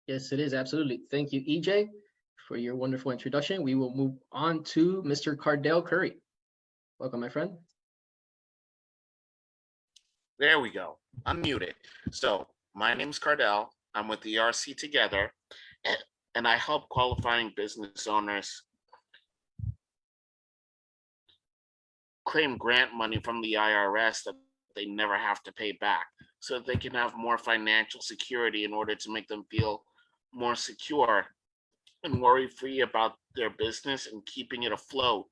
Yes, it is. Absolutely. Thank you, EJ, for your wonderful introduction. We will move on to Mr. Cardell Curry. Welcome, my friend. There we go. Unmuted. So my name's Cardell. I'm with the ERC Together, and I help qualifying business owners claim grant money from the IRS that they never have to pay back, so that they can have more financial security in order to make them feel more secure and worry-free about their business and keeping it afloat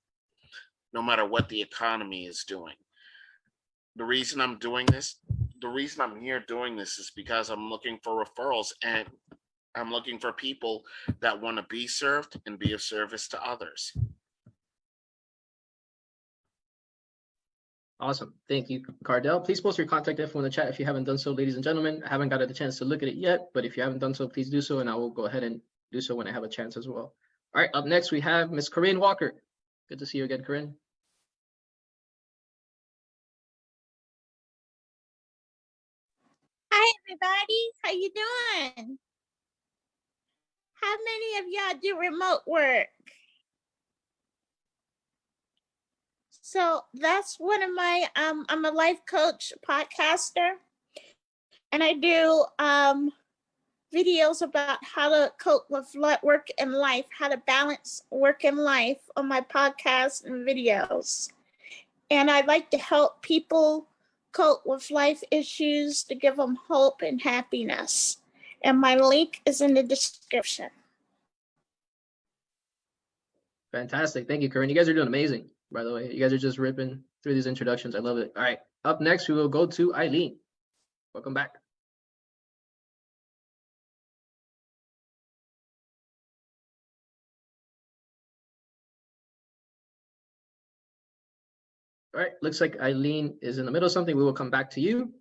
no matter what the economy is doing. The reason I'm here doing this is because I'm looking for referrals, and I'm looking for people that want to be served and be of service to others. Awesome. Thank you, Cardell. Please post your contact info in the chat if you haven't done so, ladies and gentlemen. I haven't got a chance to look at it yet, but if you haven't done so, please do so, and I will go ahead and do so when I have a chance as well. All right, up next, we have Miss Corinne Walker. Good to see you again, Corinne. Hi, everybody. How you doing? How many of y'all do remote work? So that's one of my, I'm a life coach podcaster, and I do videos about how to cope with work and life, how to balance work and life on my podcast and videos. And I like to help people cope with life issues, to give them hope and happiness. And my link is in the description. Fantastic. Thank you, Corinne. You guys are doing amazing, by the way. You guys are just ripping through these introductions. I love it. All right, up next, we will go to Eileen. Welcome back. All right, looks like Eileen is in the middle of something. We will come back to you.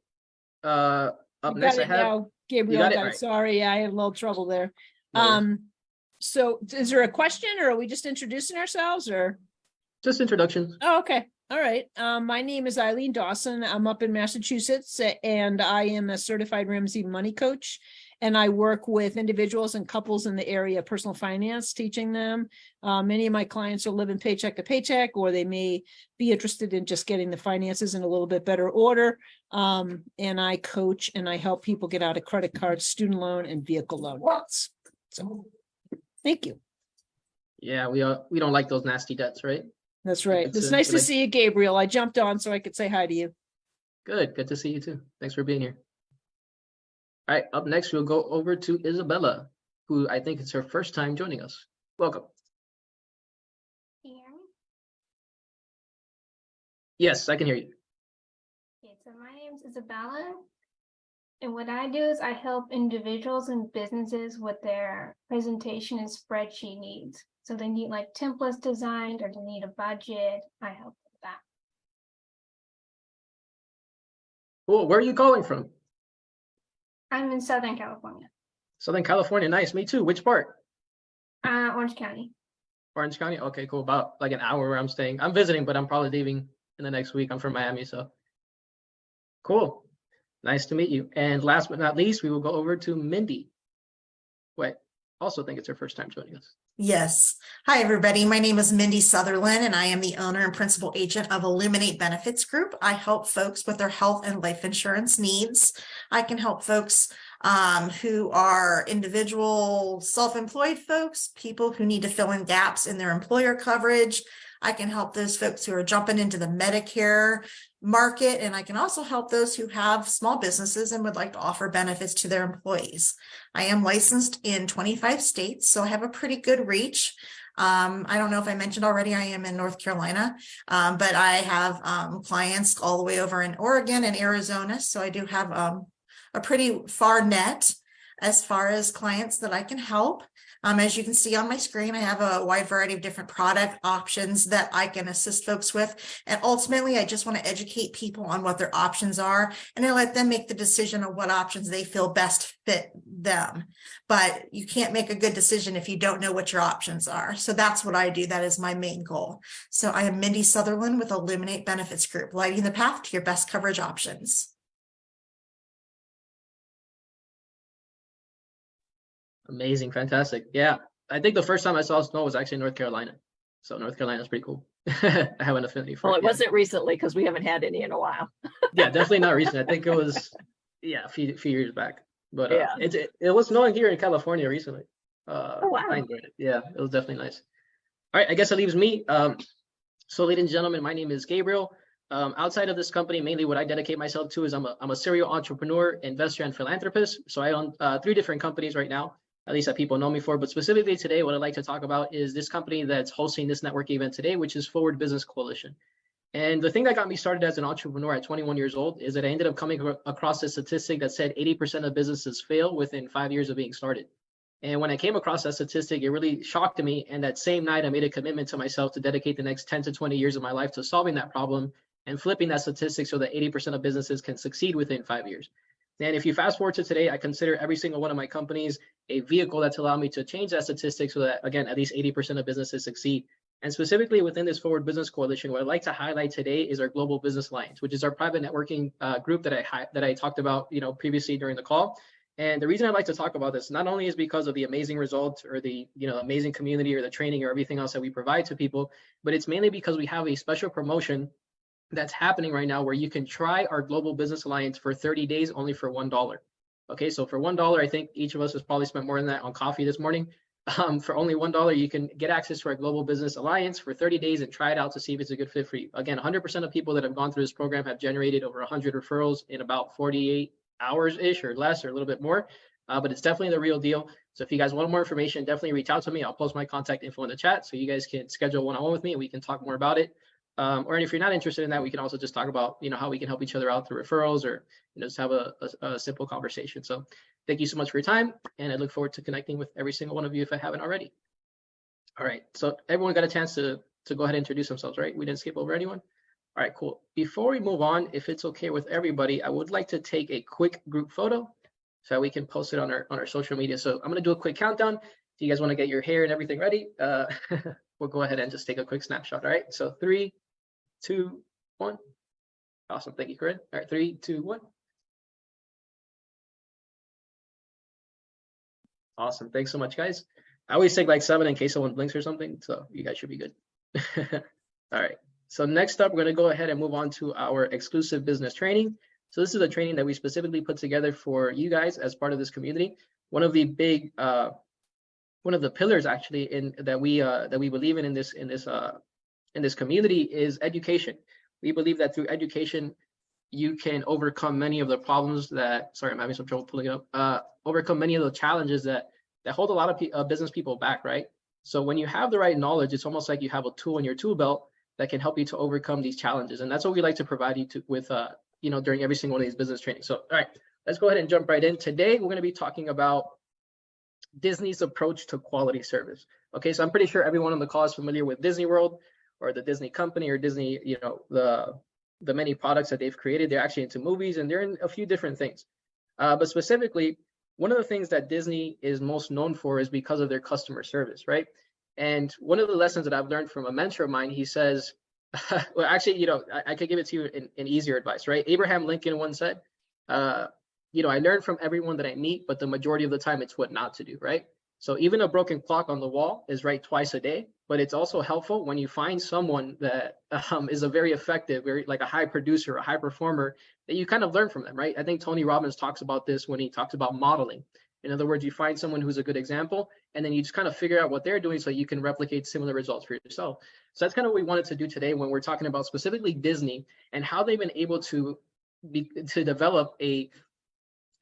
Up next, I have now. Gabriel, got it? got it. Right. Sorry, I had a little trouble there. No worries. So is there a question, or are we just introducing ourselves, or? Just introductions. Oh, okay. All right. My name is Eileen Dawson. I'm up in Massachusetts, and I am a certified Ramsey money coach. And I work with individuals and couples in the area of personal finance, teaching them. Many of my clients are living paycheck to paycheck, or they may be interested in just getting the finances in a little bit better order. And I coach and I help people get out of credit cards, student loan, and vehicle loan debts. So thank you. Yeah, we don't like those nasty debts, right? That's right. It's It's nice to like- see you, Gabriel. I jumped on so I could say hi to you. Good to see you too. Thanks for being here. All right, up next, we'll go over to Isabella, who I think it's her first time joining us. Welcome. Can you hear me? Yes, I can hear you. Okay, so my name's Isabella, and what I do is I help individuals and businesses with their presentation and spreadsheet needs. So they need like templates designed, or they need a budget. I help with that. Cool. Where are you calling from? I'm in Southern California, Southern California. Nice. Me too. Which part? Orange County. Orange County. Okay, cool. About like an hour where I'm staying. I'm visiting, but I'm probably leaving in the next week. I'm from Miami, so cool. Nice to meet you. And last but not least, we will go over to Mindy. Wait, also think it's her first time joining us. Yes. Hi, everybody. My name is Mindy Sutherland, and I am the owner and principal agent of Illuminate Benefits Group. I help folks with their health and life insurance needs. I can help folks who are individual self-employed folks, people who need to fill in gaps in their employer coverage. I can help those folks who are jumping into the Medicare market, and I can also help those who have small businesses and would like to offer benefits to their employees. I am licensed in 25 states, so I have a pretty good reach. I don't know if I mentioned already, I am in North Carolina, but I have clients all the way over in Oregon and Arizona, so I do have a pretty far net as far as clients that I can help. As you can see on my screen, I have a wide variety of different product options that I can assist folks with. And ultimately, I just want to educate people on what their options are, and I let them make the decision on what options they feel best fit them. But you can't make a good decision if you don't know what your options are. So that's what I do. That is my main goal. So I am Mindy Sutherland with Illuminate Benefits Group, lighting the path to your best coverage options. Amazing, fantastic. Yeah, I think the first time I saw snow was actually in North Carolina. So North Carolina is pretty cool. I have an affinity for Well, it. it Yeah. wasn't recently because we haven't had any in a while. Yeah, definitely not recent. I think it was, yeah, a few years back. But Yeah. it was snowing here in California recently. Oh, wow. I enjoyed it. Yeah, it was definitely nice. All right, I guess it leaves me. So, ladies and gentlemen, my name is Gabriel. Outside of this company, mainly what I dedicate myself to is I'm a serial entrepreneur, investor, and philanthropist. So I own 3 different companies right now, at least that people know me for. But specifically today, what I'd like to talk about is this company that's hosting this network event today, which is Forward Business Coalition. And the thing that got me started as an entrepreneur at 21 years old is that I ended up coming across a statistic that said 80% of businesses fail within 5 years of being started. And when I came across that statistic, it really shocked me. And that same night, I made a commitment to myself to dedicate the next 10 to 20 years of my life to solving that problem and flipping that statistic so that 80% of businesses can succeed within 5 years. And if you fast forward to today, I consider every single one of my companies a vehicle that's allowed me to change that statistic so that, again, at least 80% of businesses succeed. And specifically within this Forward Business Coalition, what I'd like to highlight today is our Global Business Alliance, which is our private networking group that I talked about, previously during the call. And the reason I'd like to talk about this not only is because of the amazing results or the amazing community or the training or everything else that we provide to people, but it's mainly because we have a special promotion that's happening right now where you can try our Global Business Alliance for 30 days only for $1. Okay, so for $1, I think each of us has probably spent more than that on coffee this morning. For only $1, you can get access to our Global Business Alliance for 30 days and try it out to see if it's a good fit for you. Again, 100% of people that have gone through this program have generated over 100 referrals in about 48 hours-ish or less or a little bit more, but it's definitely the real deal. So if you guys want more information, definitely reach out to me. I'll post my contact info in the chat so you guys can schedule one-on-one with me and we can talk more about it. Or if you're not interested in that, we can also just talk about, how we can help each other out through referrals or just have a simple conversation. So thank you so much for your time. And I look forward to connecting with every single one of you if I haven't already. All right. So everyone got a chance to go ahead and introduce themselves, right? We didn't skip over anyone. All right, cool. Before we move on, if it's okay with everybody, I would like to take a quick group photo so that we can post it on our social media. So I'm going to do a quick countdown. If you guys want to get your hair and everything ready, we'll go ahead and just take a quick snapshot. All right. So 3, 2, 1. Awesome. Thank you, Corinne. All right. 3, 2, 1. Awesome. Thanks so much, guys. I always take like 7 in case someone blinks or something. So you guys should be good. All right. So next up, we're going to go ahead and move on to our exclusive business training. So this is a training that we specifically put together for you guys as part of this community. One of the big, one of the pillars actually that we believe in this community is education. We believe that through education, you can overcome many of the problems that, sorry, I'm having some trouble pulling it up, overcome many of the challenges that hold a lot of business people back, right? So when you have the right knowledge, it's almost like you have a tool in your tool belt that can help you to overcome these challenges. And that's what we like to provide you with, during every single one of these business trainings. So, all right, let's go ahead and jump right in. Today, we're going to be talking about Disney's approach to quality service. Okay, so I'm pretty sure everyone on the call is familiar with Disney World or the Disney company or Disney, the many products that they've created. They're actually into movies and they're in a few different things. But specifically, one of the things that Disney is most known for is because of their customer service, right? And one of the lessons that I've learned from a mentor of mine, he says, well, actually, I could give it to you in easier advice, right? Abraham Lincoln once said, I learn from everyone that I meet, but the majority of the time it's what not to do, right? So even a broken clock on the wall is right twice a day, but it's also helpful when you find someone that is a very effective, very like a high producer, a high performer, that you kind of learn from them, right? I think Tony Robbins talks about this when he talks about modeling. In other words, you find someone who's a good example, and then you just kind of figure out what they're doing so you can replicate similar results for yourself. So that's kind of what we wanted to do today when we're talking about specifically Disney and how they've been able to develop a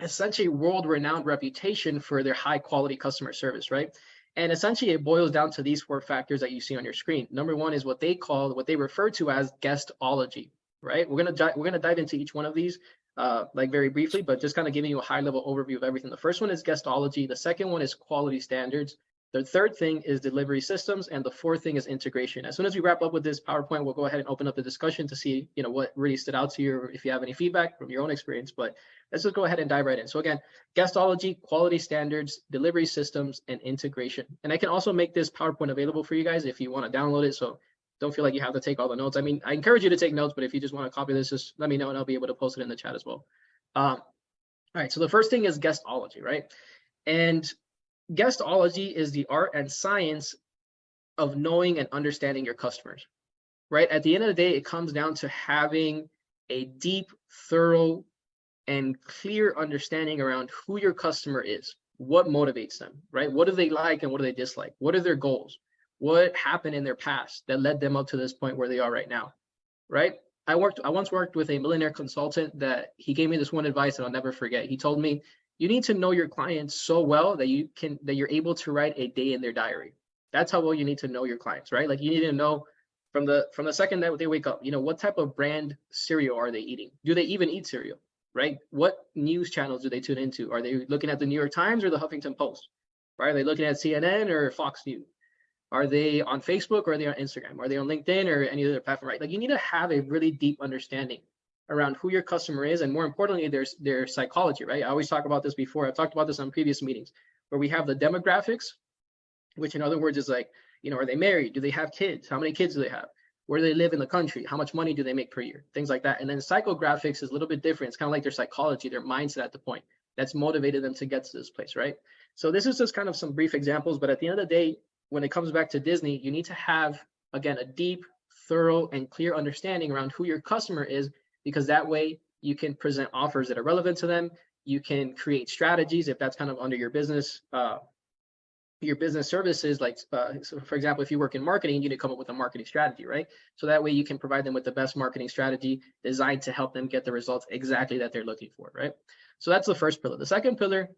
essentially world-renowned reputation for their high-quality customer service, right? And essentially, it boils down to these 4 factors that you see on your screen. Number 1 is what they refer to as guestology, right? We're gonna dive into each one of these. Like very briefly, but just kind of giving you a high level overview of everything. The first one is guestology. The second one is quality standards. The third thing is delivery systems. And the fourth thing is integration. As soon as we wrap up with this PowerPoint, we'll go ahead and open up the discussion to see, what really stood out to you or if you have any feedback from your own experience. But let's just go ahead and dive right in. So again, guestology, quality standards, delivery systems, and integration. And I can also make this PowerPoint available for you guys if you want to download it. So don't feel like you have to take all the notes. I mean, I encourage you to take notes, but if you just want to copy this, just let me know and I'll be able to post it in the chat as well. All right, so the first thing is guestology, right? And guestology is the art and science of knowing and understanding your customers, right? At the end of the day, it comes down to having a deep, thorough, and clear understanding around who your customer is, what motivates them, right? What do they like and what do they dislike? What are their goals? What happened in their past that led them up to this point where they are right now, right? I once worked with a millionaire consultant that he gave me this one advice that I'll never forget. He told me, you need to know your clients so well that you're able to write a day in their diary. That's how well you need to know your clients, right? Like you need to know from the second that they wake up, what type of brand cereal are they eating? Do they even eat cereal, right? What news channels do they tune into? Are they looking at the New York Times or the Huffington Post? Right? Are they looking at CNN or Fox News? Are they on Facebook or are they on Instagram? Are they on LinkedIn or any other platform, right? Like you need to have a really deep understanding around who your customer is, and more importantly, their psychology, right? I always talk about this before. I've talked about this on previous meetings where we have the demographics, which in other words is like, are they married? Do they have kids? How many kids do they have? Where do they live in the country? How much money do they make per year? Things like that. And then psychographics is a little bit different. It's kind of like their psychology, their mindset at the point that's motivated them to get to this place, right? So this is just kind of some brief examples, but at the end of the day, when it comes back to Disney, you need to have, again, a deep, thorough, and clear understanding around who your customer is, because that way you can present offers that are relevant to them. You can create strategies if that's kind of under your business services. Like, so for example, if you work in marketing, you need to come up with a marketing strategy, right? So that way you can provide them with the best marketing strategy designed to help them get the results exactly that they're looking for, right? So that's the first pillar. The second pillar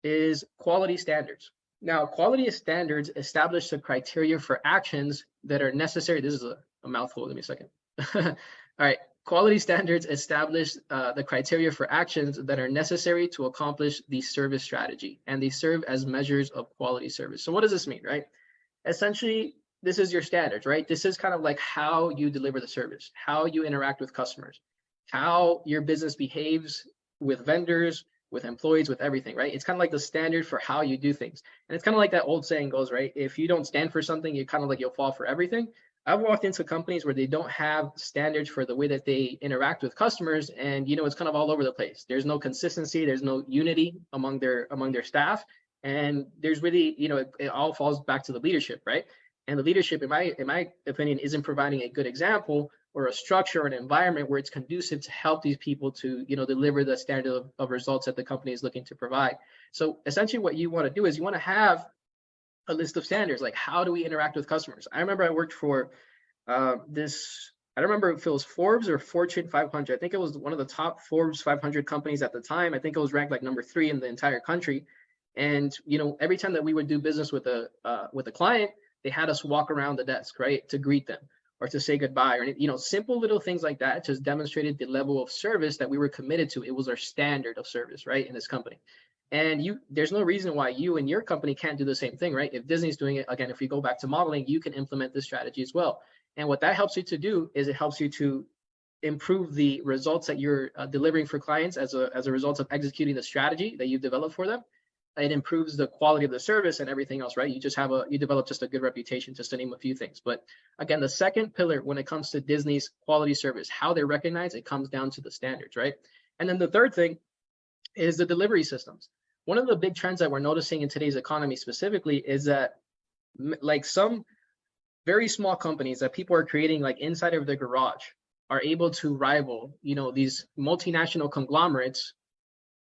is quality standards. Now, quality standards establish the criteria for actions that are necessary. This is a mouthful. Give me a second. All right. Quality standards establish the criteria for actions that are necessary to accomplish the service strategy, and they serve as measures of quality service. So what does this mean, right? Essentially, this is your standards, right? This is kind of like how you deliver the service, how you interact with customers, how your business behaves with vendors, with employees, with everything, right? It's kind of like the standard for how you do things. And it's kind of like that old saying goes, right? If you don't stand for something, you kind of like you'll fall for everything. I've walked into companies where they don't have standards for the way that they interact with customers, and it's kind of all over the place. There's no consistency, there's no unity among their staff, and there's really, it all falls back to the leadership, right? And the leadership, in my opinion, isn't providing a good example or a structure or an environment where it's conducive to help these people to, deliver the standard of results that the company is looking to provide. So essentially what you want to do is you want to have a list of standards, like how do we interact with customers? I remember I worked for I don't remember if it was Forbes or Fortune 500. I think it was one of the top Forbes 500 companies at the time. I think it was ranked like number 3 in the entire country. And, every time that we would do business with a client, they had us walk around the desk, right, to greet them or to say goodbye, or, simple little things like that just demonstrated the level of service that we were committed to. It was our standard of service, right, in this company. And there's no reason why you and your company can't do the same thing, right? If Disney's doing it, again, if we go back to modeling, you can implement this strategy as well. And what that helps you to do is it helps you to improve the results that you're delivering for clients as a result of executing the strategy that you've developed for them. It improves the quality of the service and everything else, right? You develop just a good reputation, just to name a few things. But again, the second pillar when it comes to Disney's quality service, how they're recognized, it comes down to the standards, right? And then the third thing is the delivery systems. One of the big trends that we're noticing in today's economy specifically is that like some very small companies that people are creating like inside of their garage are able to rival, these multinational conglomerates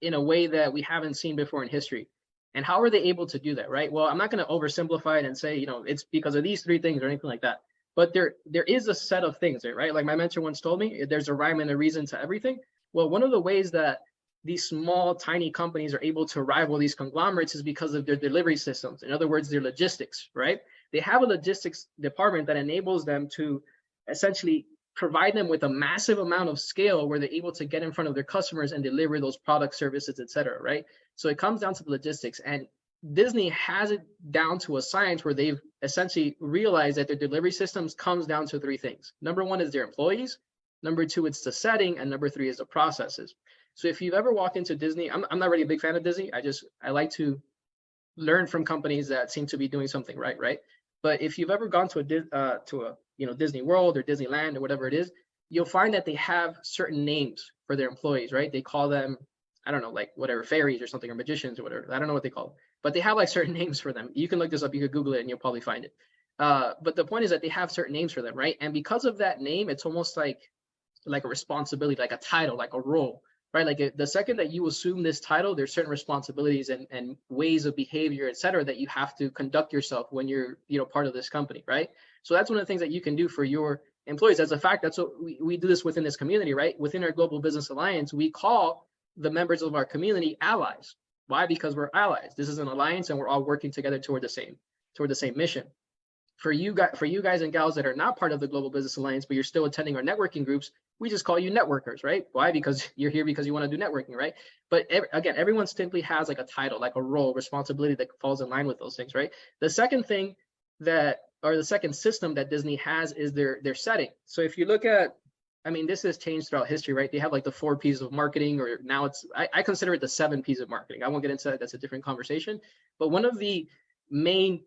in a way that we haven't seen before in history. And how are they able to do that, right? Well, I'm not going to oversimplify it and say, it's because of these 3 things or anything like that. But there is a set of things there, right? Like my mentor once told me, there's a rhyme and a reason to everything. Well, one of the ways that these small, tiny companies are able to rival these conglomerates is because of their delivery systems. In other words, their logistics, right? They have a logistics department that enables them to essentially provide them with a massive amount of scale where they're able to get in front of their customers and deliver those products, services, et cetera, right? So it comes down to the logistics, and Disney has it down to a science where they've essentially realized that their delivery systems comes down to 3 things. Number 1 is their employees. Number 2, it's the setting. And number 3 is the processes. So if you've ever walked into Disney, I'm not really a big fan of Disney. I like to learn from companies that seem to be doing something right? But if you've ever gone to a Disney World or Disneyland or whatever it is, you'll find that they have certain names for their employees, right? They call them I don't know, like whatever, fairies or something, or magicians or whatever. I don't know what they call them, but they have like certain names for them. You can look this up, you could Google it and you'll probably find it. But the point is that they have certain names for them, right? And because of that name, it's almost like a responsibility, like a title, like a role, right? Like the second that you assume this title, there's certain responsibilities and ways of behavior, et cetera, that you have to conduct yourself when you're, part of this company, right? So that's one of the things that you can do for your employees. As a fact, that's what we do this within this community, right? Within our Global Business Alliance, we call the members of our community allies. Why? Because we're allies. This is an alliance and we're all working together toward the same mission. For you guys and gals that are not part of the Global Business Alliance, but you're still attending our networking groups, we just call you networkers, right? Why? Because you're here because you want to do networking, right? But again, everyone simply has like a title, like a role, responsibility that falls in line with those things, right? The second thing the second system that Disney has is their setting. So if you look at, this has changed throughout history, right? They have like the 4 P's of marketing, or now I consider it the 7 P's of marketing. I won't get into that. That's a different conversation. But one of the main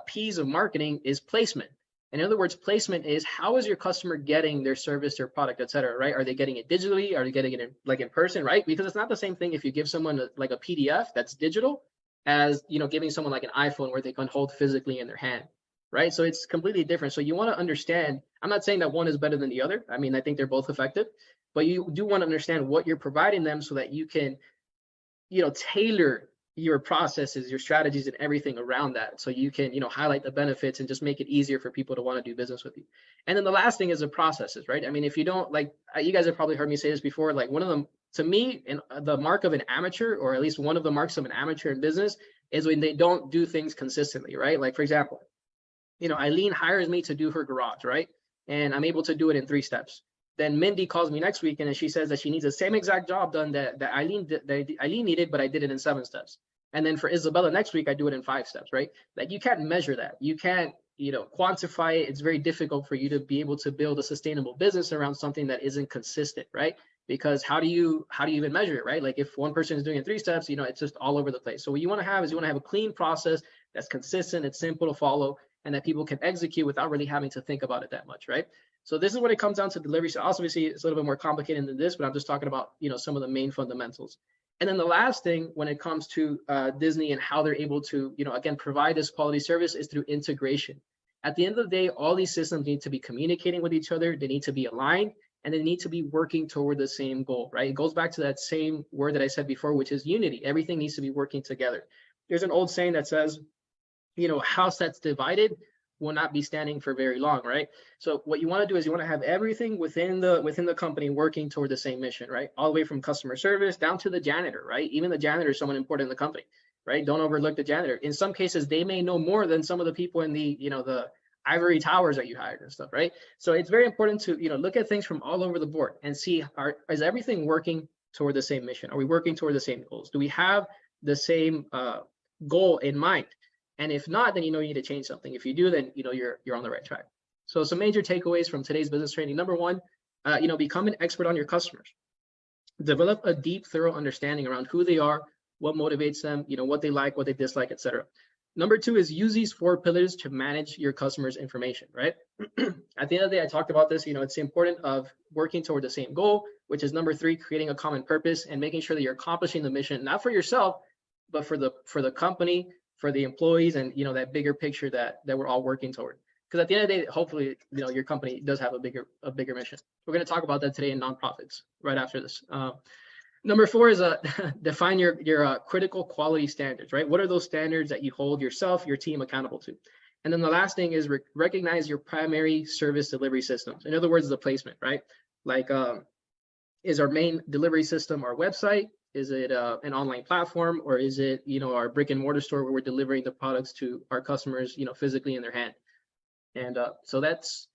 P's of marketing is placement. In other words, placement is how is your customer getting their service, their product, et cetera, right? Are they getting it digitally? Are they getting it in person, right? Because it's not the same thing if you give someone like a PDF that's digital as, giving someone like an iPhone where they can hold physically in their hand, right? So it's completely different. So you want to understand, I'm not saying that one is better than the other. I think they're both effective, but you do want to understand what you're providing them so that you can, tailor your processes, your strategies, and everything around that. So you can, highlight the benefits and just make it easier for people to want to do business with you. And then the last thing is the processes, right? If you don't, like, you guys have probably heard me say this before, like one of them, to me, and the mark of an amateur, or at least one of the marks of an amateur in business, is when they don't do things consistently, right? Like, for example, Eileen hires me to do her garage, right? And I'm able to do it in 3 steps. Then Mindy calls me next week and she says that she needs the same exact job done that Eileen needed, but I did it in 7 steps. And then for Isabella next week, I do it in 5 steps, right? Like you can't measure that. You can't, quantify it. It's very difficult for you to be able to build a sustainable business around something that isn't consistent, right? Because how do you even measure it, right? Like if one person is doing it in 3 steps, it's just all over the place. So what you want to have is a clean process that's consistent, it's simple to follow, and that people can execute without really having to think about it that much, right? So this is when it comes down to delivery. So obviously it's a little bit more complicated than this, but I'm just talking about, some of the main fundamentals. And then the last thing when it comes to Disney and how they're able to, again, provide this quality service is through integration. At the end of the day, all these systems need to be communicating with each other. They need to be aligned and they need to be working toward the same goal, right? It goes back to that same word that I said before, which is unity. Everything needs to be working together. There's an old saying that says, house that's divided will not be standing for very long, right? So what you want to do is you want to have everything within the company working toward the same mission, right? All the way from customer service down to the janitor, right? Even the janitor is someone important in the company, right? Don't overlook the janitor. In some cases, they may know more than some of the people in the, the ivory towers that you hired and stuff, right? So it's very important to, look at things from all over the board and see, is everything working toward the same mission? Are we working toward the same goals? Do we have the same goal in mind? And if not, then you need to change something. If you do, then you're on the right track. So some major takeaways from today's business training. Number 1, become an expert on your customers. Develop a deep, thorough understanding around who they are, what motivates them, what they like, what they dislike, etc. Number 2 is use these 4 pillars to manage your customers' information, right? At the end of the day, I talked about this, it's important of working toward the same goal, which is number 3, creating a common purpose and making sure that you're accomplishing the mission, not for yourself, but for the company, for the employees, and that bigger picture that we're all working toward. Because at the end of the day, hopefully, your company does have a bigger mission. We're going to talk about that today in nonprofits right after this. Number 4 is define your critical quality standards, right? What are those standards that you hold yourself, your team accountable to? And then the last thing is recognize your primary service delivery systems. In other words, the placement, right? Like, is our main delivery system our website? Is it an online platform, or is it, our brick and mortar store where we're delivering the products to our customers, physically in their hand? And so that's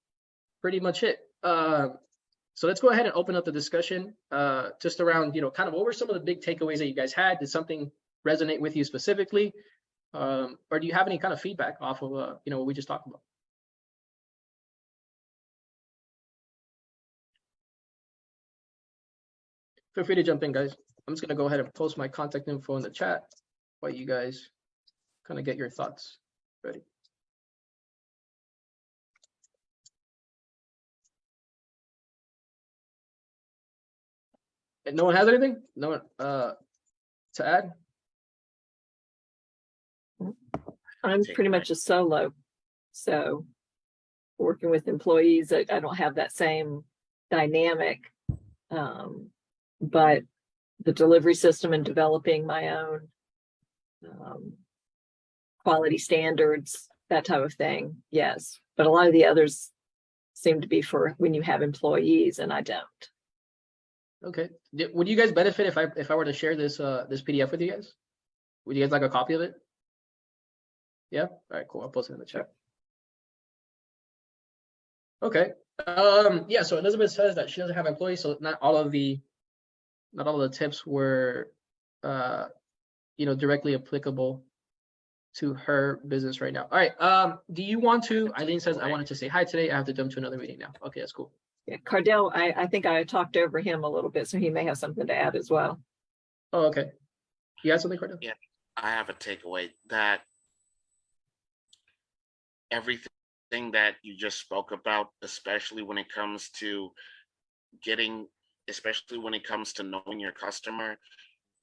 pretty much it. So let's go ahead and open up the discussion just around, kind of what were some of the big takeaways that you guys had? Did something resonate with you specifically? Or do you have any kind of feedback off of, what we just talked about? Feel free to jump in, guys. I'm just going to go ahead and post my contact info in the chat while you guys kind of get your thoughts ready. And no one has anything? No one to add? I'm Take pretty my- much a solo. So working with employees, I don't have that same dynamic. But the delivery system and developing my own quality standards, that type of thing, yes. But a lot of the others seem to be for when you have employees, and I don't. Okay. Would you guys benefit if I were to share this this PDF with you guys? Would you guys like a copy of it? Yeah. All right. Cool. I'll post it in the chat. Okay. Yeah. So Elizabeth says that she doesn't have employees, so not all of the tips were directly applicable to her business right now. All right. Do you want to? Eileen says I wanted to say hi today. I have to jump to another meeting now. Okay, that's cool. Yeah, Cardell, I think I talked over him a little bit, so he may have something to add as well. Oh, okay. You got something, Cardell? Yeah. I have a takeaway that everything that you just spoke about, especially when it comes to knowing your customer,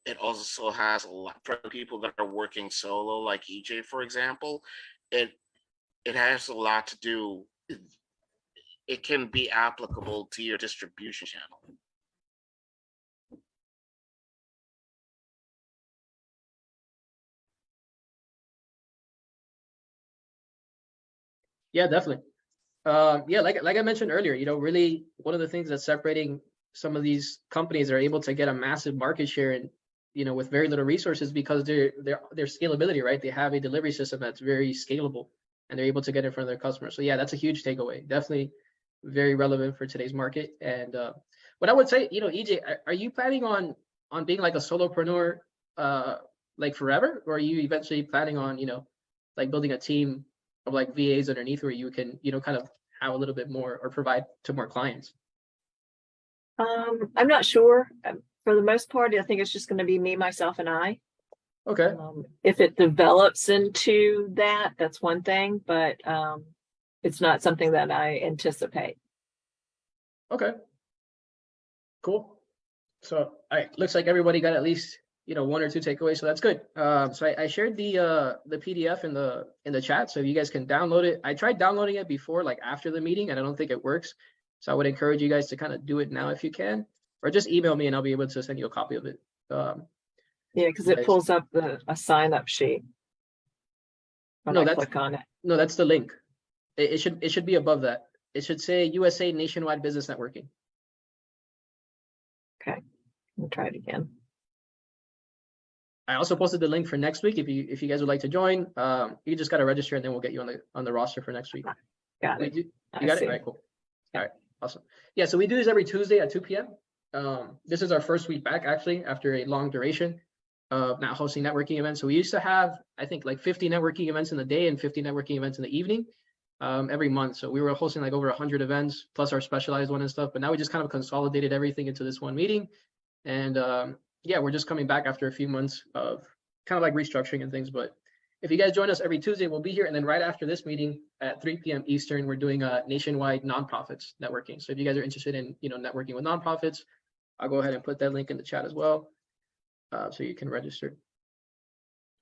it also has a lot for people that are working solo, like EJ, for example. It has a lot to do. It can be applicable to your distribution channel. Yeah, definitely. Yeah, like I mentioned earlier, really one of the things that's separating some of these companies are able to get a massive market share and with very little resources because their scalability, right? They have a delivery system that's very scalable and they're able to get in front of their customers. So yeah, that's a huge takeaway. Definitely very relevant for today's market. And what I would say, EJ, are you planning on being like a solopreneur like forever, or are you eventually planning on like building a team of like VAs underneath where you can kind of have a little bit more or provide to more clients? I'm not sure. For the most part, I think it's just going to be me, myself, and I. Okay. If it develops into that, that's one thing, but it's not something that I anticipate. Okay. Cool. So, all right, looks like everybody got at least one or two takeaways, so that's good. So I shared the PDF in the chat, so you guys can download it. I tried downloading it before, like after the meeting, and I don't think it works. So I would encourage you guys to kind of do it now if you can, or just email me and I'll be able to send you a copy of it. Yeah, because it pulls up a sign-up sheet when No, I that's click on it. no, that's the link. It should be above that. It should say USA Nationwide Business Networking. Okay, we'll try it again. I also posted the link for next week if you guys would like to join. You just got to register and then we'll get you on the roster for next week. Got it. You I got it? see. All right, cool. All right, awesome. Yeah, so we do this every Tuesday at 2 p.m. This is our first week back actually after a long duration of not hosting networking events. So we used to have, I think, like 50 networking events in the day and 50 networking events in the evening every month. So we were hosting like over 100 events plus our specialized one and stuff. But now we just kind of consolidated everything into this one meeting. And yeah, we're just coming back after a few months of kind of like restructuring and things. But if you guys join us every Tuesday, we'll be here. And then right after this meeting at 3 p.m. Eastern, we're doing a nationwide nonprofits networking. So if you guys are interested in networking with nonprofits, I'll go ahead and put that link in the chat as well, so you can register.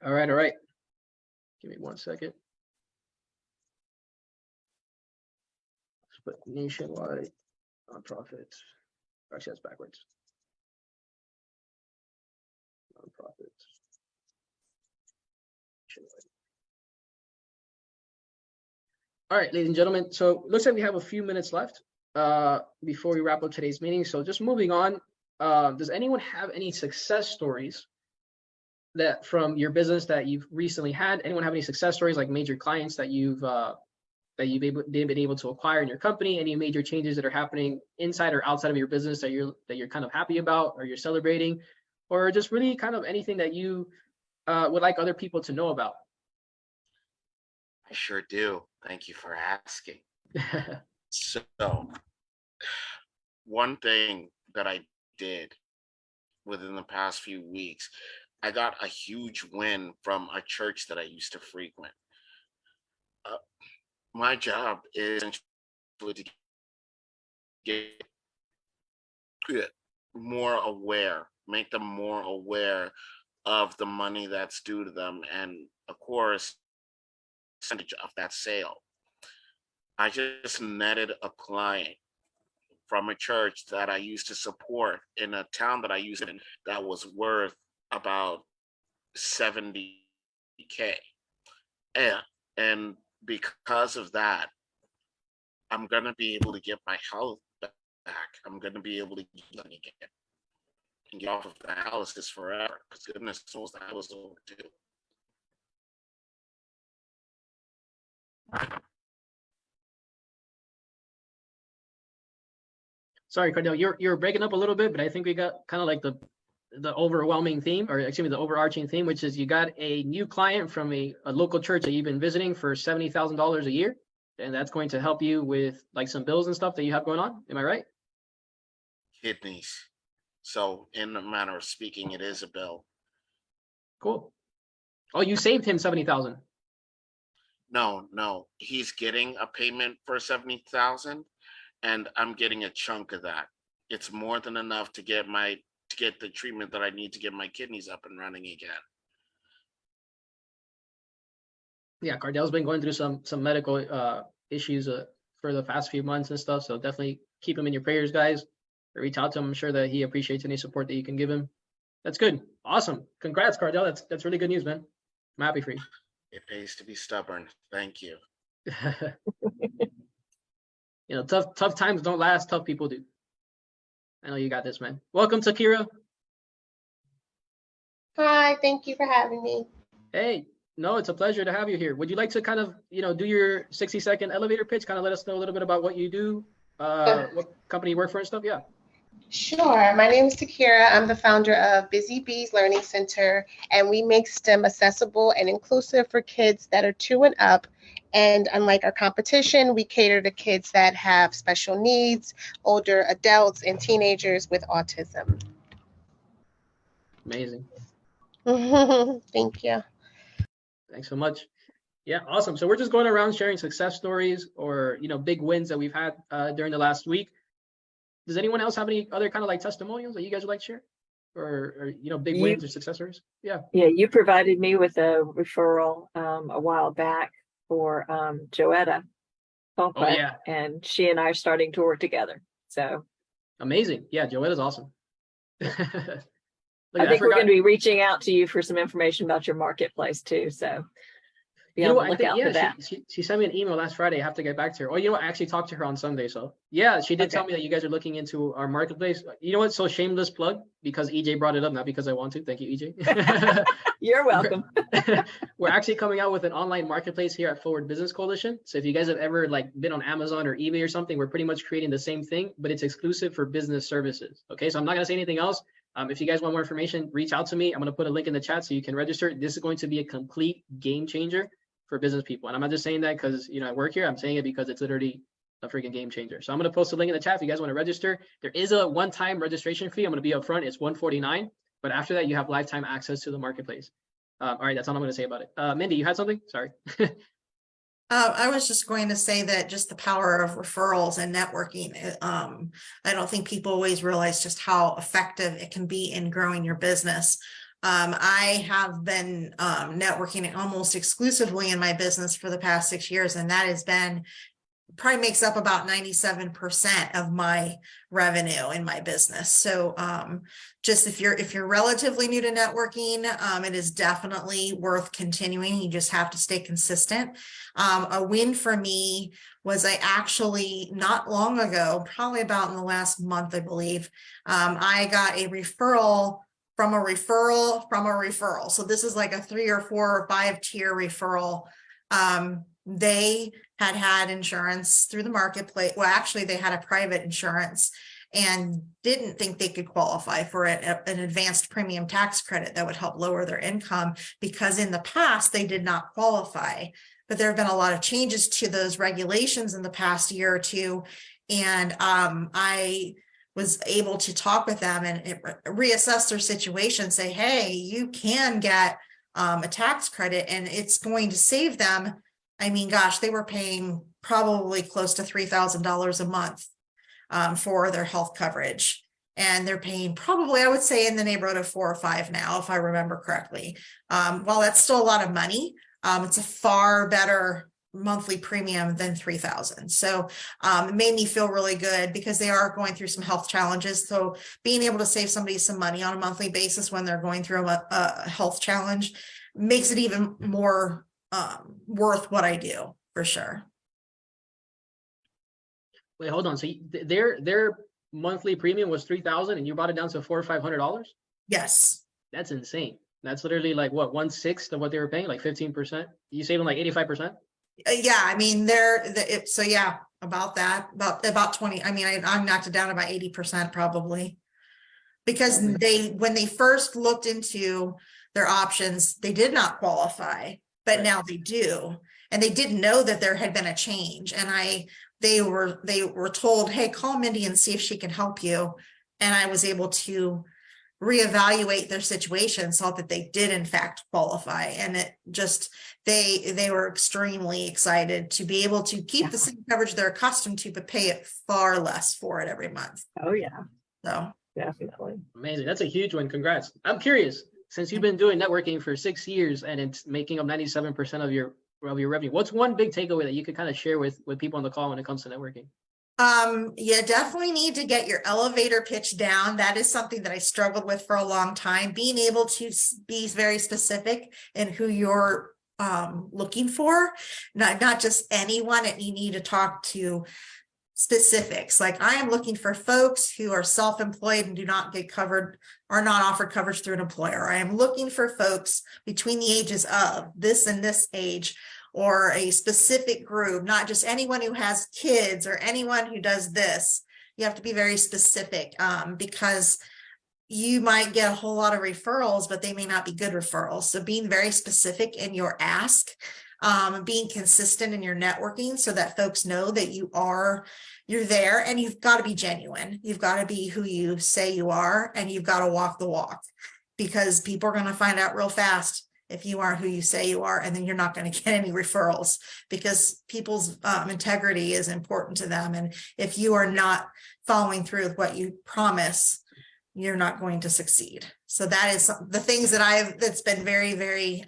All right. Give me 1 second. Let's put nationwide nonprofits. Actually, that's backwards. Nonprofits. All right, ladies and gentlemen. So looks like we have a few minutes left before we wrap up today's meeting. So just moving on, does anyone have any success stories that from your business that you've recently had? Anyone have any success stories, like major clients that you've been able to acquire in your company? Any major changes that are happening inside or outside of your business that you're kind of happy about or you're celebrating, or just really kind of anything that you would like other people to know about? I sure do. Thank you for asking. So, one thing that I did within the past few weeks, I got a huge win from a church that I used to frequent. My job is essentially to get more aware, make them more aware of the money that's due to them, and of course, percentage of that sale. I just netted a client from a church that I used to support in a town that I used in that was worth about 70K. And because of that, I'm gonna be able to get my health back. I'm gonna be able to get money again and get off of dialysis forever. Because goodness knows that was overdue. Sorry, Cardell, you're breaking up a little bit, but I think we got kind of like the overwhelming theme, or excuse me, the overarching theme, which is you got a new client from a local church that you've been visiting for $70,000 a year, and that's going to help you with like some bills and stuff that you have going on. Am I right? Kidneys. So in a manner of speaking, it is a bill. Cool. Oh, you saved him 70,000. No, he's getting a payment for 70,000, and I'm getting a chunk of that. It's more than enough to get the treatment that I need to get my kidneys up and running again. Yeah, Cardell's been going through some medical issues for the past few months and stuff. So definitely keep him in your prayers, guys. Reach out to him. I'm sure that he appreciates any support that you can give him. That's good. Awesome. Congrats, Cardell. That's really good news, man. I'm happy for you. It pays to be stubborn. Thank you. Tough times don't last. Tough people do. I know you got this, man. Welcome, Takira. Hi, thank you for having me. Hey, no, it's a pleasure to have you here. Would you like to kind of, do your 60-second elevator pitch? Kind of let us know a little bit about what you do, what company you work for and stuff. Yeah. Sure. My name is Takira. I'm the founder of Busy Bees Learning Center, and we make STEM accessible and inclusive for kids that are 2 and up. And unlike our competition, we cater to kids that have special needs, older adults, and teenagers with autism. Amazing. Thank you. Thanks so much. Yeah, awesome. So we're just going around sharing success stories or, big wins that we've had during the last week. Does anyone else have any other kind of like testimonials that you guys would like to share? Or big wins or success stories? Yeah. Yeah, you provided me with a referral a while back for Joetta. Oh, yeah. And she and I are starting to work together. So amazing. Yeah, Joetta's awesome. I think we're going to be reaching out to you for some information about your marketplace too. So be on the lookout for that. She sent me an email last Friday. I have to get back to her. Oh, I actually talked to her on Sunday. So yeah, she did tell me that you guys are looking into our marketplace. You know what? So shameless plug, because EJ brought it up, not because I want to. Thank you, EJ. You're welcome. We're actually coming out with an online marketplace here at Forward Business Coalition. So if you guys have ever been on Amazon or eBay or something, we're pretty much creating the same thing, but it's exclusive for business services. Okay, so I'm not going to say anything else. If you guys want more information, reach out to me. I'm going to put a link in the chat so you can register. This is going to be a complete game changer for business people. And I'm not just saying that because, I work here. I'm saying it because it's literally a freaking game changer. So I'm going to post a link in the chat if you guys want to register. There is a one-time registration fee. I'm going to be upfront. It's $149. But after that, you have lifetime access to the marketplace. All right, that's all I'm going to say about it. Mindy, you had something? Sorry. I was just going to say that just the power of referrals and networking. I don't think people always realize just how effective it can be in growing your business. I have been networking almost exclusively in my business for the past 6 years, and that has been probably makes up about 97% of my revenue in my business. So just if you're relatively new to networking, it is definitely worth continuing. You just have to stay consistent. A win for me was I actually not long ago, probably about in the last month, I believe, I got a referral from a referral from a referral. So this is like a 3 or 4 or 5 tier referral. They had insurance through the marketplace. Well, actually they had a private insurance and didn't think they could qualify for an advanced premium tax credit that would help lower their income because in the past they did not qualify. But there have been a lot of changes to those regulations in the past year or two. And I was able to talk with them and reassess their situation, say, hey, you can get a tax credit and it's going to save them. I mean, gosh, they were paying probably close to $3,000 a month for their health coverage. and they're paying probably, I would say, in the neighborhood of 4 or 5 now, if I remember correctly. While that's still a lot of money, it's a far better monthly premium than 3,000. So it made me feel really good because they are going through some health challenges. So being able to save somebody some money on a monthly basis when they're going through a health challenge makes it even more worth what I do, for sure. Wait, hold on. So their monthly premium was 3,000 and you brought it down to $400 or $500? Yes. That's insane. That's literally like what, 1/6 of what they were paying, like 15%. You save them like 85%. Yeah, I mean, so yeah, about that, about 20. I mean, I knocked it down about 80% probably. Because when they first looked into their options, they did not qualify, but now they do. And they didn't know that there had been a change. And they were told, hey, call Mindy and see if she can help you. And I was able to reevaluate their situation so that they did in fact qualify. And it just, they were extremely excited to be able to keep the same coverage they're accustomed to, but pay it far less for it every month. Oh, yeah, So definitely. Amazing. That's a huge one. Congrats. I'm curious, since you've been doing networking for 6 years and it's making up 97% of your revenue, what's one big takeaway that you could kind of share with people on the call when it comes to networking? You definitely need to get your elevator pitch down. That is something that I struggled with for a long time. Being able to be very specific in who you're looking for, not just anyone, and you need to talk to specifics. Like, I am looking for folks who are self-employed and do not get covered, are not offered coverage through an employer. I am looking for folks between the ages of this and this age, or a specific group, not just anyone who has kids or anyone who does this. You have to be very specific because you might get a whole lot of referrals, but they may not be good referrals. So being very specific in your ask, being consistent in your networking so that folks know that you're there, and you've got to be genuine. You've got to be who you say you are, and you've got to walk the walk, because people are going to find out real fast if you aren't who you say you are, and then you're not going to get any referrals, because people's integrity is important to them. And if you are not following through with what you promise, you're not going to succeed. So that is the things that's been very, very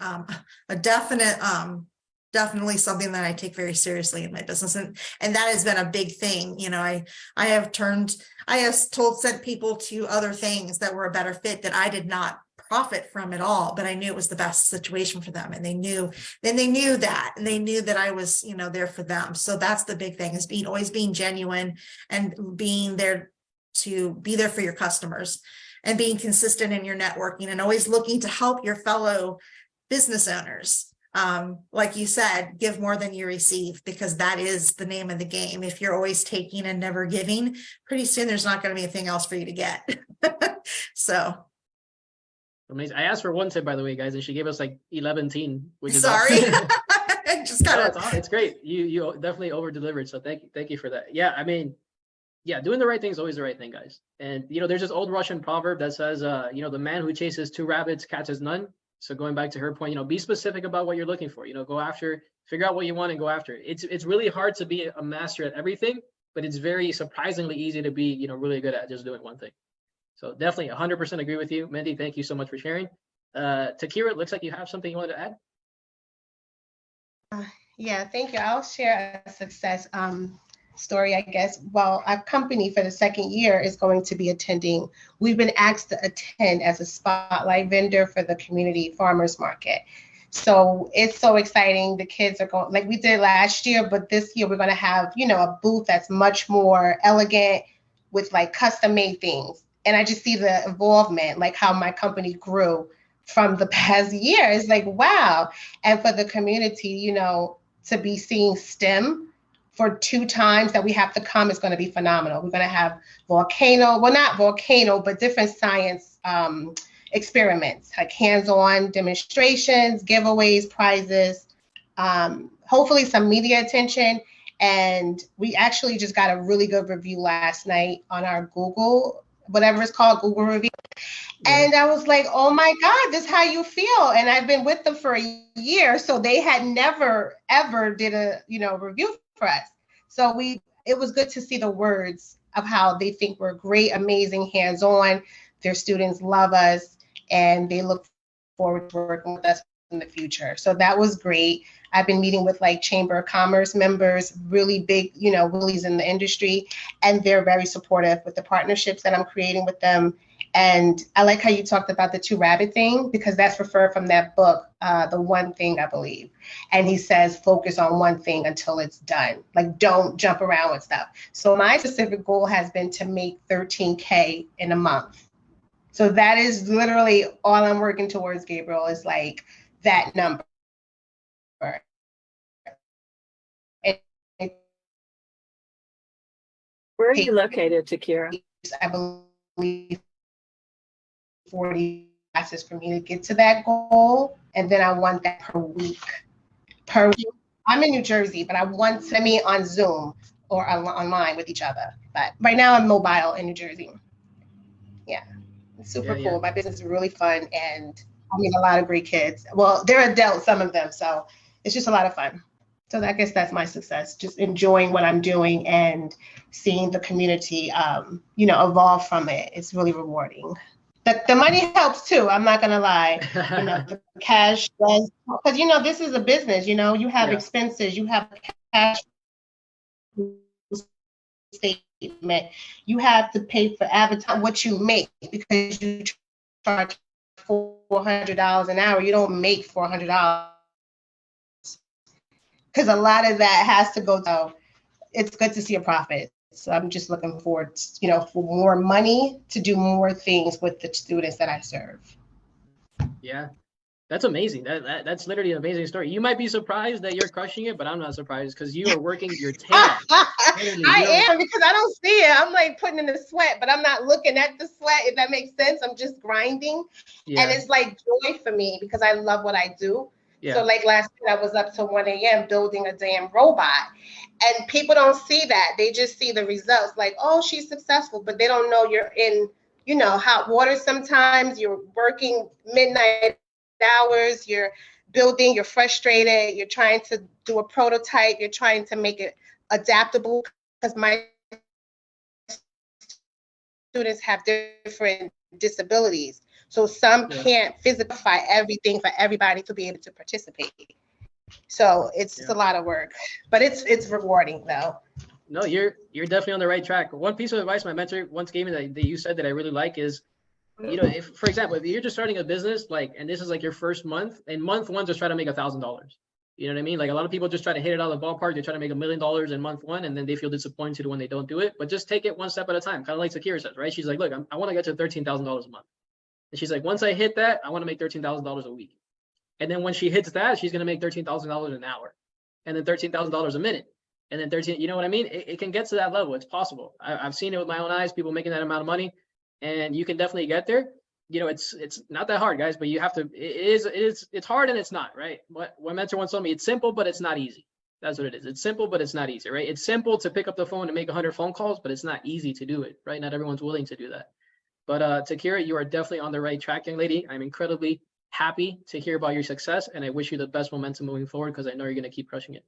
a definite, definitely something that I take very seriously in my business. And that has been a big thing. You know, I have sent people to other things that were a better fit that I did not profit from at all, but I knew it was the best situation for them. And they knew that, and they knew that I was, there for them. So that's the big thing, is always being genuine and being there to be there for your customers, and being consistent in your networking, and always looking to help your fellow business owners. Like you said, give more than you receive, because that is the name of the game. If you're always taking and never giving, pretty soon there's not going to be anything else for you to get. So amazing. I asked for one tip, by the way, guys, and she gave us like 11 teen, which is sorry. awesome. Just kind of, it's great. You definitely over delivered. So thank you for that. Yeah, I mean, yeah, doing the right thing is always the right thing, guys. And there's this old Russian proverb that says, the man who chases 2 rabbits catches none. So going back to her point, be specific about what you're looking for. Go after, figure out what you want and go after it. It's really hard to be a master at everything, but it's very surprisingly easy to be, really good at just doing one thing. So definitely 100% agree with you, Mindy. Thank you so much for sharing. Takira, it looks like you have something you wanted to add. Yeah, thank you. I'll share a success story, I guess. Well, our company for the second year is going to be attending. We've been asked to attend as a spotlight vendor for the community farmers market. So it's so exciting. The kids are going, like we did last year, but this year we're going to have, a booth that's much more elegant with like custom made things. And I just see the involvement, like how my company grew from the past year. It's like, wow. And for the community, to be seeing STEM for 2 times that we have to come is going to be phenomenal. We're going to have not volcano, but different science experiments, like hands-on demonstrations, giveaways, prizes, hopefully some media attention. And we actually just got a really good review last night on our Google, whatever it's called, Google review. Yeah. And I was like, oh my God, this is how you feel. And I've been with them for a year. So they had never, ever did a, review for us. So it was good to see the words of how they think we're great, amazing, hands-on. Their students love us and they look forward to working with us in the future. So that was great. I've been meeting with like Chamber of Commerce members, really big, willies in the industry, and they're very supportive with the partnerships that I'm creating with them. And I like how you talked about the 2 rabbit thing, because that's referred from that book, The One Thing, I believe. And he says, focus on one thing until it's done. Like, don't jump around with stuff. So my specific goal has been to make 13K in a month. So that is literally all I'm working towards, Gabriel, is like that number. Where are you located, Takira? I believe 40 classes for me to get to that goal. And then I want that per week. I'm in New Jersey, but I want semi on Zoom or online with each other. But right now I'm mobile in New Jersey. Yeah, it's super cool. My business is really fun and I meet a lot of great kids. Well, they're adults, some of them. So it's just a lot of fun. So I guess that's my success, just enjoying what I'm doing and seeing the community, evolve from it. It's really rewarding. The money helps too. I'm not gonna lie. The cash does, because this is a business. You have expenses, you have cash statement, you have to pay for advertising what you make, because you charge $400 an hour. You don't make $400. Because a lot of that has to go down. It's good to see a profit. So I'm just looking forward, for more money to do more things with the students that I serve. Yeah, that's amazing. That's literally an amazing story. You might be surprised that you're crushing it, but I'm not surprised because you are working your tail off. I am, because I don't see it. I'm like putting in the sweat, but I'm not looking at the sweat, if that makes sense. I'm just grinding. Yeah. And it's like joy for me because I love what I do. Yeah. So like last night I was up till 1 a.m. building a damn robot. And people don't see that. They just see the results like, oh, she's successful, but they don't know you're in, hot water sometimes. You're working midnight hours, you're building, you're frustrated, you're trying to do a prototype, you're trying to make it adaptable, because my students have different disabilities. So some can't physically everything for everybody to be able to participate. So it's a lot of work, but it's rewarding though. No, you're definitely on the right track. One piece of advice my mentor once gave me that you said that I really like is, if, for example, if you're just starting a business, and this is like your first month, and month 1 just try to make $1,000. You know what I mean? Like a lot of people just try to hit it out of the ballpark. They try to make $1 million in month 1, and then they feel disappointed when they don't do it. But just take it one step at a time, kind of like Sakira says, right? She's like, look, I want to get to $13,000 a month. And she's like, once I hit that, I want to make $13,000 a week. And then when she hits that, she's going to make $13,000 an hour, and then $13,000 a minute, and then 13. You know what I mean? It can get to that level. It's possible. I've seen it with my own eyes. People making that amount of money, and you can definitely get there. It's not that hard, guys. But you have to. It's hard and it's not, right? What my mentor once told me, it's simple, but it's not easy. That's what it is. It's simple, but it's not easy, right? It's simple to pick up the phone and make 100 phone calls, but it's not easy to do it, right? Not everyone's willing to do that. But Takira, you are definitely on the right track, young lady. I'm incredibly happy to hear about your success, and I wish you the best momentum moving forward, because I know you're going to keep crushing it.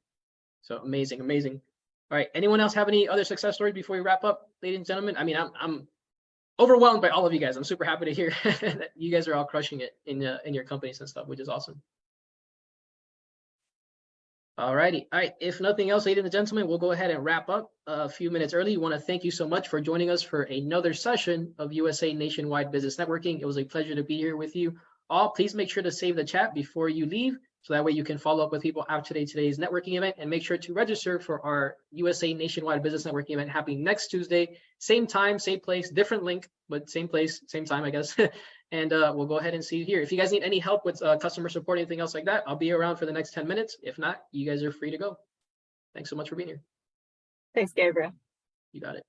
So amazing. All right. Anyone else have any other success stories before we wrap up, ladies and gentlemen? I mean, I'm overwhelmed by all of you guys. I'm super happy to hear that you guys are all crushing it in your companies and stuff, which is awesome. All righty. All right. If nothing else, ladies and gentlemen, we'll go ahead and wrap up a few minutes early. We want to thank you so much for joining us for another session of USA Nationwide Business Networking. It was a pleasure to be here with you all. Please make sure to save the chat before you leave, so that way you can follow up with people after today's networking event, and make sure to register for our USA Nationwide Business Networking event happening next Tuesday, same time, same place, different link, but same place, same time, I guess. And we'll go ahead and see you here. If you guys need any help with customer support, anything else like that, I'll be around for the next 10 minutes. If not, you guys are free to go. Thanks so much for being here. Thanks, Gabriel. You got it.